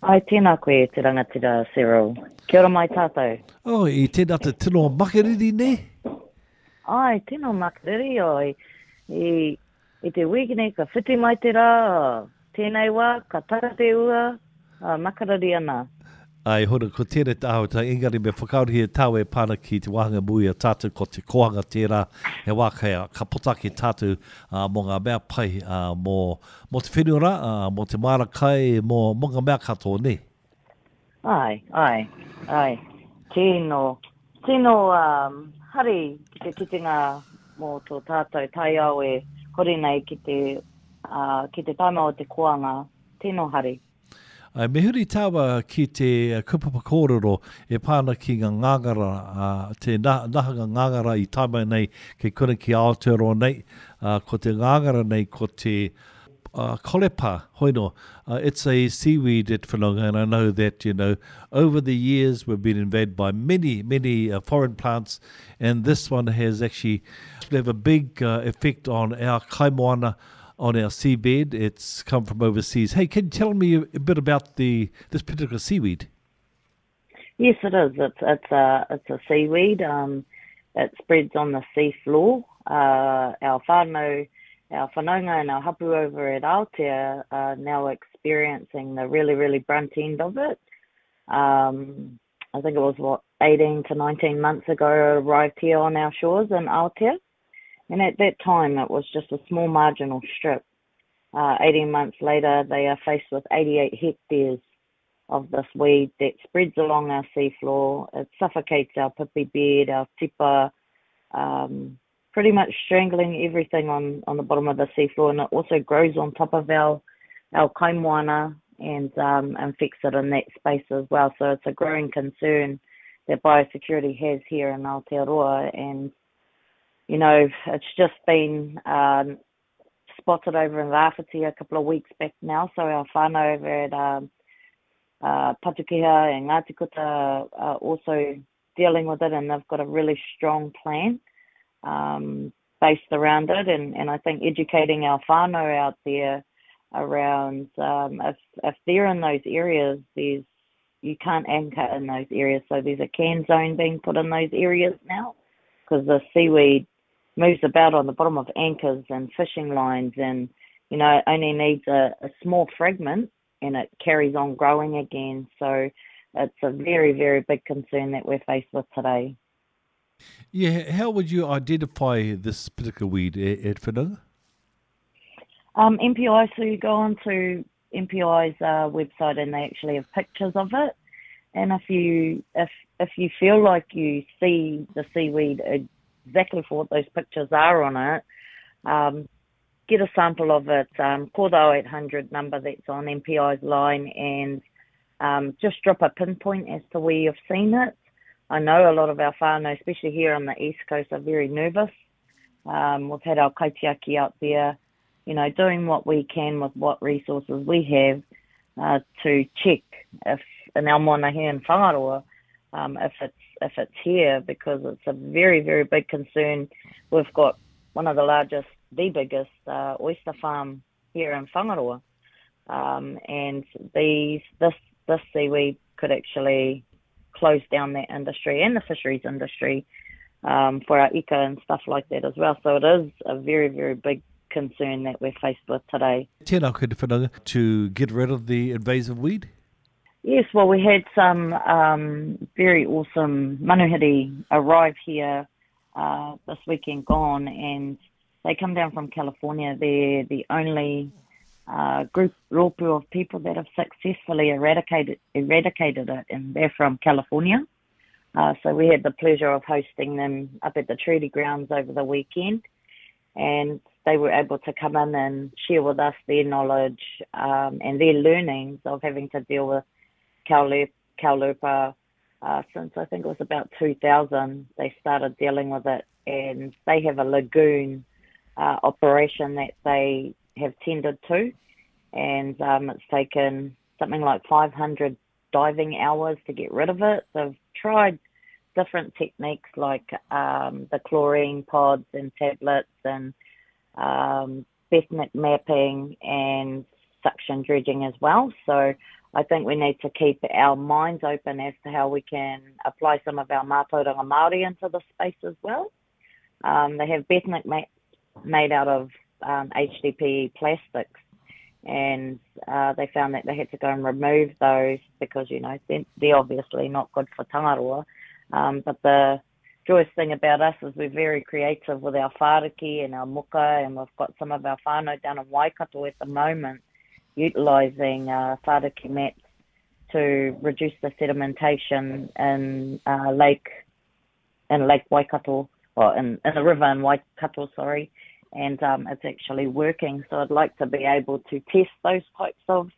Ai, tēnā koe te rangatira, Cyril. Kia ora mai tātou. Oh, I tēnā te tino makariri ne? Ai, tēnā makariri oi. I te wikine ka whiti mai te rā, tēnei wā, ka tara te ua, makariri ana. Ai, hona ko tēnei tāhau tā engari me whakauri e tāu e pāna ki te wahanga mui a tātou ko te kohanga tērā he wākaya ka potaki tātou mō ngā mea pai mō te whenua rā, mō te marakai, mō ngā mea katoa ne. Ai. Tēnō hari ki te kitenga mō tō tātou tai au e kore nei ki te taima o te koanga. Tēnō hari. Ai, me huri tāua ki te kupapa kōrero e pāna ki ngā ngāngara, te nahanga ngāngara I taima nei ke kura ki Aotearoa nei, ko te ngāngara nei ko te Caulerpa, hoino. It's a seaweed at Whanonga, and I know that, over the years we've been invaded by many foreign plants, and this one has actually have a big effect on our kai moana, on our seabed. It's come from overseas. Hey, can you tell me a bit about this particular seaweed? Yes, it is. It's a seaweed. It spreads on the sea floor. Our whānau, our whanaunga and our hapu over at Aotea are now experiencing the really brunt end of it. I think it was, 18 to 19 months ago, it arrived here on our shores in Aotea. And at that time, it was just a small marginal strip. 18 months later, they are faced with 88 hectares of this weed that spreads along our seafloor. It suffocates our pipi bed, our tipa, pretty much strangling everything on the bottom of the seafloor. And it also grows on top of our kai moana and infects it in that space as well. So it's a growing concern that biosecurity has here in Aotearoa. And it's just been spotted over in Rāwhiti a couple of weeks back now. So our whānau over at Patukiha and Ngāti are also dealing with it, and they've got a really strong plan based around it. And I think educating our whānau out there around if they're in those areas, you can't anchor in those areas. So there's a can zone being put in those areas now because the seaweed moves about on the bottom of anchors and fishing lines, and it only needs a small fragment and it carries on growing again. So it's a very big concern that we're faced with today. Yeah, how would you identify this particular weed at Whanonga? MPI, so you go onto MPI's website and they actually have pictures of it. And if you feel like you see the seaweed exactly for what those pictures are on it, get a sample of it, call the 0800 number that's on MPI's line and just drop a pinpoint as to where you've seen it. I know a lot of our whānau, especially here on the East Coast, are very nervous. We've had our kaitiaki out there, doing what we can with what resources we have to check if in our moana here in Whangaroa, if it's here, because it's a very big concern. We've got one of the biggest oyster farm here in Whangaroa, and this seaweed could actually close down that industry and the fisheries industry for our ika and stuff like that as well. So it is a very big concern that we're faced with today. Tēnā koe te whananga to get rid of the invasive weed? Yes, well, we had some very awesome manuhiri arrive here this weekend gone, and they come down from California. They're the only group rōpū of people that have successfully eradicated it, and they're from California. So we had the pleasure of hosting them up at the treaty grounds over the weekend, and they were able to come in and share with us their knowledge and their learnings of having to deal with Caulerpa since I think it was about 2000. They started dealing with it, and they have a lagoon operation that they have tended to, and it's taken something like 500 diving hours to get rid of it. They've tried different techniques like the chlorine pods and tablets and Bethnic mapping and suction dredging as well. So I think we need to keep our minds open as to how we can apply some of our mātauranga Māori into the space as well. They have Bethnic made out of HDPE plastics, and they found that they had to go and remove those because, you know, they're obviously not good for tangaroa. But the joyous thing about us is we're very creative with our whāriki and our muka, and we've got some of our whānau down in Waikato at the moment utilising whāriki mats to reduce the sedimentation in Lake Waikato, or in the river in Waikato, sorry, and it's actually working. So I'd like to be able to test those types of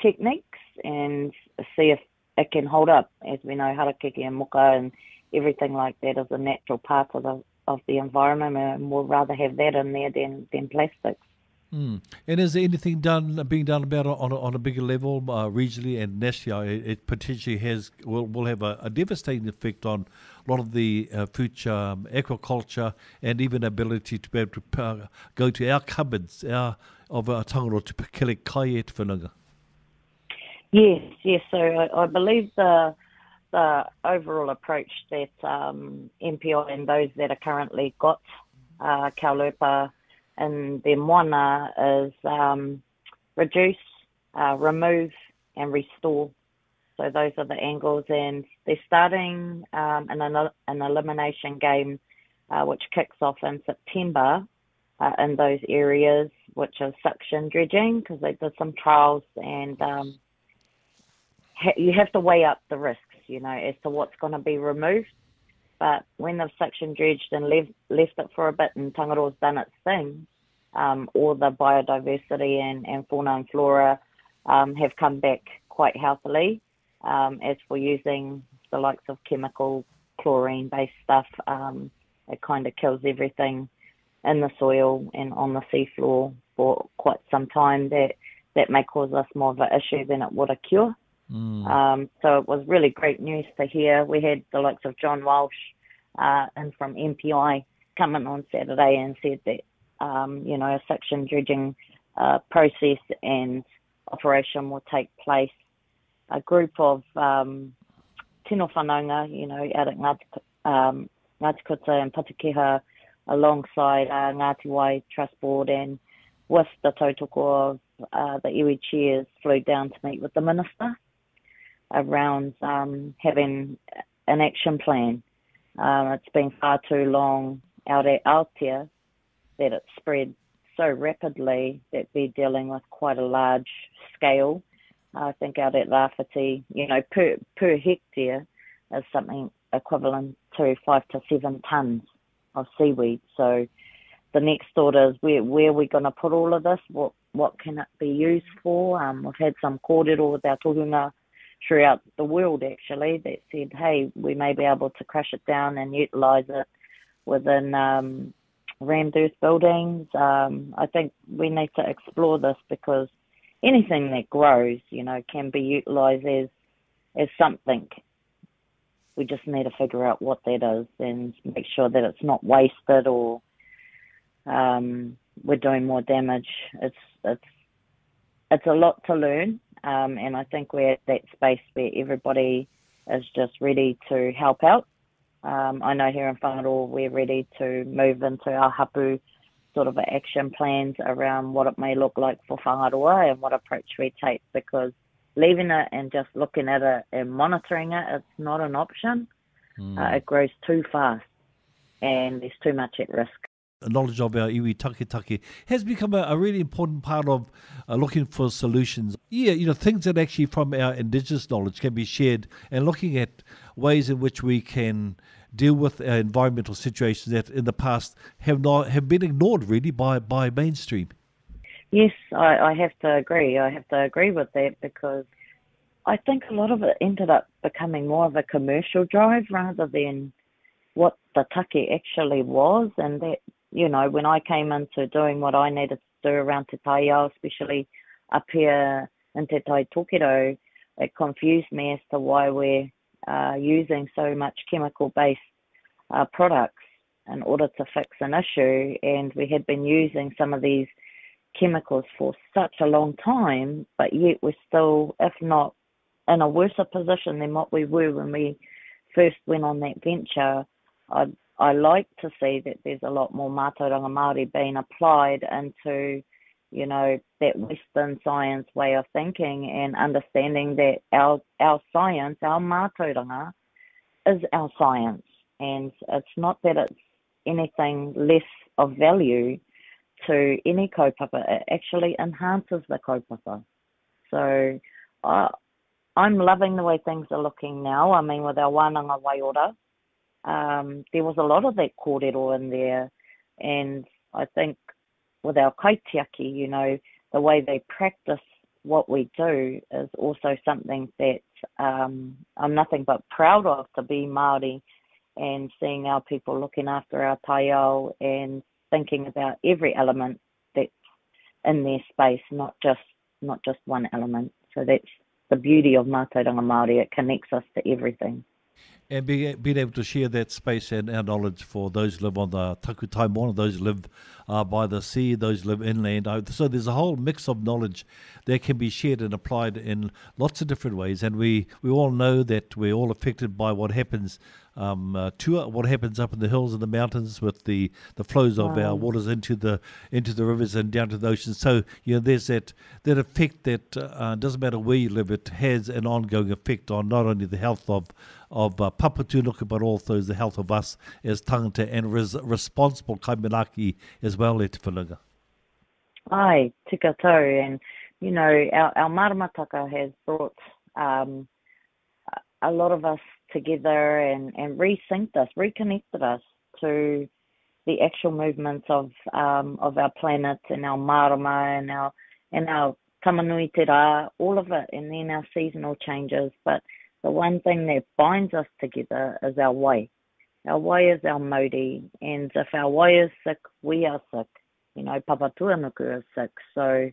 techniques and see if it can hold up. As we know, harakeke and muka and everything like that is a natural part of the environment, and we'll rather have that in there than plastics. Mm. And is there anything being done about it on a bigger level, regionally and nationally? It potentially will have a devastating effect on a lot of the future aquaculture and even ability to be able to go to our cupboards of our tangaroa to pakele kai e te whananga. Yes. So I believe the overall approach that MPI and those that are currently got Caulerpa and their moana is reduce, remove and restore. So those are the angles, and they're starting an elimination game which kicks off in September in those areas, which is suction dredging, because they did some trials, and you have to weigh up the risks, you know, as to what's going to be removed. But when they've suction dredged and left it for a bit and tangaroa's done its thing, all the biodiversity and fauna and flora have come back quite healthily. As for using the likes of chemical chlorine-based stuff, it kind of kills everything in the soil and on the seafloor for quite some time. That may cause us more of an issue than it would a cure. So it was really great news to hear. We had the likes of John Walsh and from MPI come in on Saturday and said that you know, a suction dredging process and operation will take place. A group of tino whanaunga, you know, out at Ngāti Kuta and Patukeha, alongside Ngāti Wai Trust Board, and with the tautoko of the iwi chairs, flew down to meet with the minister around having an action plan. It's been far too long out at Aotea that it's spread so rapidly that they're dealing with quite a large scale. I think out at Rāwhiti, you know, per hectare is something equivalent to 5 to 7 tonnes of seaweed. So the next thought is where are we going to put all of this? What can it be used for? We've had some kōrero with our tohunga throughout the world, actually, that said, hey, we may be able to crush it down and utilise it within rammed earth buildings. I think we need to explore this, because anything that grows, you know, can be utilised as something. We just need to figure out what that is and make sure that it's not wasted or we're doing more damage. It's a lot to learn, and I think we're at that space where everybody is just ready to help out. I know here in Whangaroa we're ready to move into our hapu sort of action plans around what it may look like for Whangaroa and what approach we take, because leaving it and just looking at it and monitoring it, it's not an option. It grows too fast and there's too much at risk. Knowledge of our iwi take has become a really important part of looking for solutions. Yeah, you know, things that actually from our indigenous knowledge can be shared, and looking at ways in which we can deal with our environmental situations that in the past have been ignored really by mainstream. Yes, I have to agree. I have to agree with that, because I think a lot of it ended up becoming more of a commercial drive rather than what the take actually was. And that, you know, when I came into doing what I needed to do around Te Taiao, especially up here in Te Tai Tokerau, it confused me as to why we're using so much chemical-based products in order to fix an issue. And we had been using some of these chemicals for such a long time, but yet we're still, if not in a worse position than what we were when we first went on that venture. I like to see that there's a lot more mātauranga Māori being applied into, that Western science way of thinking and understanding that our science, our mātauranga, is our science. And it's not that it's anything less of value to any kaupapa. It actually enhances the kaupapa. So I'm loving the way things are looking now. I mean, with our wānanga waiora, there was a lot of that kōrero in there. And I think with our kaitiaki, the way they practice what we do is also something that I'm nothing but proud of, to be Māori and seeing our people looking after our taiao and thinking about every element that's in their space, not just one element. So that's the beauty of mātauranga Māori. It connects us to everything. And being able to share that space and our knowledge for those who live on the taku tai moana, those who live by the sea, those who live inland. So there's a whole mix of knowledge that can be shared and applied in lots of different ways. And we all know that we're all affected by what happens what happens up in the hills and the mountains with the flows of our waters into the rivers and down to the ocean. So there's that effect that doesn't matter where you live, it has an ongoing effect on not only the health of Papatūnuku, but also the health of us as tangata and responsible kaimanaki as well, e te whananga. Ai, tika tau. And, our maramataka has brought a lot of us together and resynced us, reconnected us to the actual movements of our planet and our marama and our tamanui te rā, all of it, and then our seasonal changes. But the one thing that binds us together is our wai. Our wai is our mauri, and if our wai is sick, we are sick. Papatūnuku is sick. So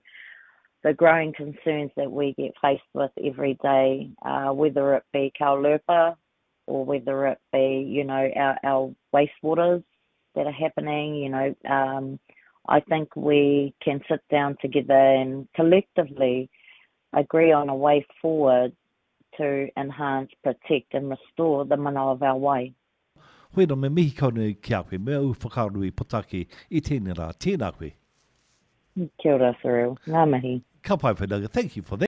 the growing concerns that we get faced with every day, whether it be Caulerpa or whether it be, our wastewaters that are happening, I think we can sit down together and collectively agree on a way forward to enhance, protect and restore the mana of our wai. Whena me mihi kaune ki a koe, mea u whakarui potake I tēnei rā, tēnā koe. Kia ora, Cyril. Ngā mihi. Ka pai whananga, thank you for that.